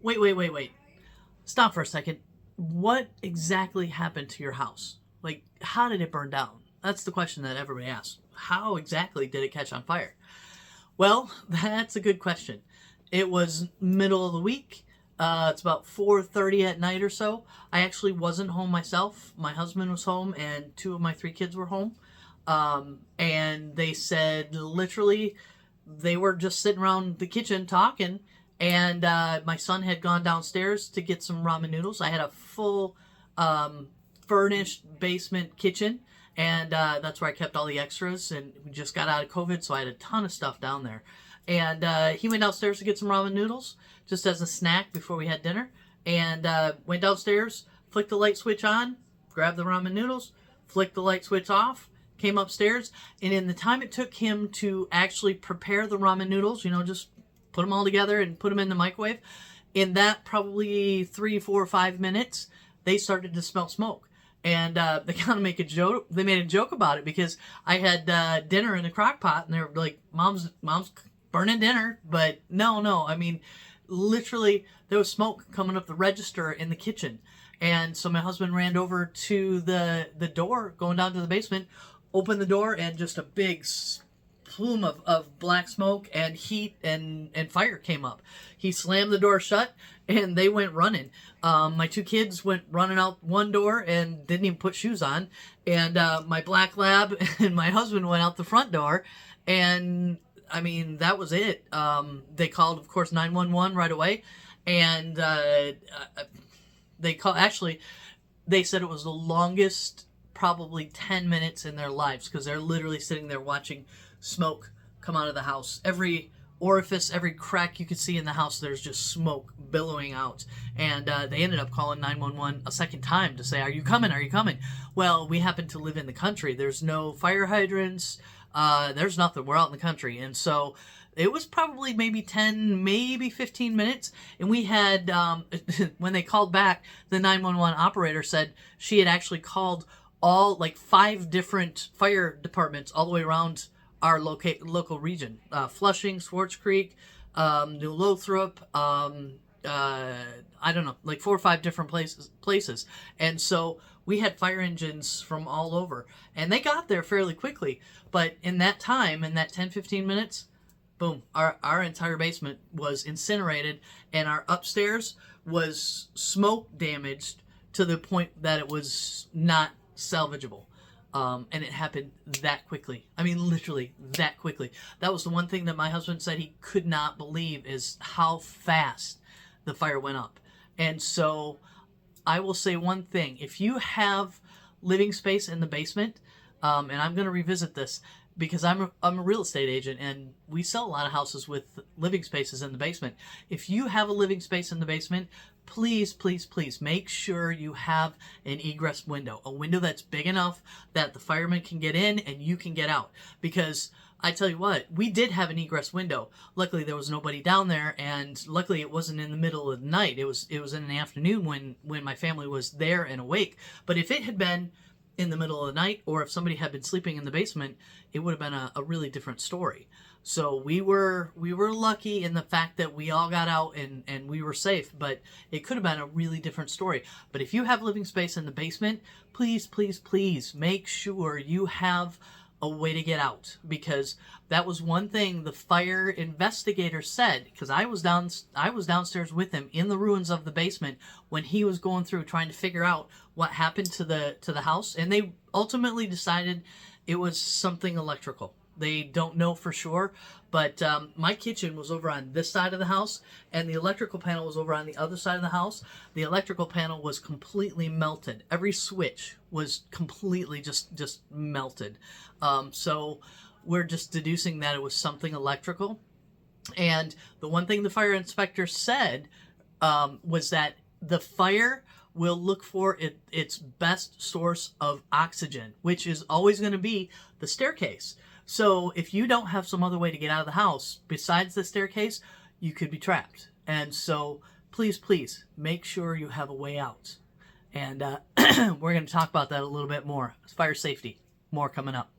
Wait. Stop for a second. What exactly happened to your house? Like, how did it burn down? That's the question that everybody asks. How exactly did it catch on fire? Well, that's a good question. It was middle of the week. It's about 4:30 at night or so. I actually wasn't home myself. My husband was home, and two of my three kids were home. And they said literally they were just sitting around the kitchen talking, and my son had gone downstairs to get some ramen noodles. I had a full furnished basement kitchen, and that's where I kept all the extras, and we just got out of COVID, so I had a ton of stuff down there. And he went downstairs to get some ramen noodles just as a snack before we had dinner, and went downstairs, flicked the light switch on, grabbed the ramen noodles, flicked the light switch off, came upstairs, and in the time it took him to actually prepare the ramen noodles, just put them all together and put them in the microwave, in that probably 3, 4, 5 minutes, they started to smell smoke. And they kind of make a joke. They made a joke about it because I had dinner in the crock pot, and they were like, "Mom's burning dinner." But no. I mean, literally, there was smoke coming up the register in the kitchen. And so my husband ran over to the door, going down to the basement, opened the door, and just a big plume of black smoke and heat and fire came up. He slammed the door shut, and they went running. My two kids went running out one door and didn't even put shoes on. And my black lab and my husband went out the front door. And, I mean, that was it. They called, of course, 911 right away. And they said it was the longest, probably 10 minutes in their lives, because they're literally sitting there watching smoke come out of the house. Every orifice, every crack you could see in the house, there's just smoke billowing out. And they ended up calling 911 a second time to say, "Are you coming? Are you coming?" Well, we happen to live in the country. There's no fire hydrants. There's nothing. We're out in the country. And so it was probably maybe 10, maybe 15 minutes. And we had, when they called back, the 911 operator said she had actually called all, like, 5 different fire departments all the way around our local region. Flushing, Swartz Creek, New Lothrop, I don't know, like 4 or 5 different places. And so we had fire engines from all over. And they got there fairly quickly. But in that time, in that 10, 15 minutes, boom, our entire basement was incinerated, and our upstairs was smoke damaged to the point that it was not salvageable. And it happened that quickly. I mean, literally that quickly. That was the one thing that my husband said he could not believe, is how fast the fire went up. And so I will say one thing. If you have living space in the basement, and I'm going to revisit this because I'm a real estate agent, and we sell a lot of houses with living spaces in the basement. If you have a living space in the basement, please make sure you have an egress window, a window that's big enough that the firemen can get in and you can get out. Because I tell you what, we did have an egress window. Luckily, there was nobody down there, and luckily it wasn't in the middle of the night. It was in the afternoon when my family was there and awake. But if it had been in the middle of the night, or if somebody had been sleeping in the basement, it would have been a really different story. So we were lucky in the fact that we all got out and we were safe, but it could have been a really different story. But if you have living space in the basement, please make sure you have a way to get out, because that was one thing the fire investigator said, because I was downstairs with him in the ruins of the basement when he was going through trying to figure out what happened to the house, and they ultimately decided it was something electrical. They don't know for sure, but my kitchen was over on this side of the house, and the electrical panel was over on the other side of the house. The electrical panel was completely melted. Every switch was completely just melted. So we're just deducing that it was something electrical. And the one thing the fire inspector said was that the fire will look for its best source of oxygen, which is always going to be the staircase. So if you don't have some other way to get out of the house besides the staircase, you could be trapped. And so please make sure you have a way out. And we're going to talk about that a little bit more. Fire safety, more coming up.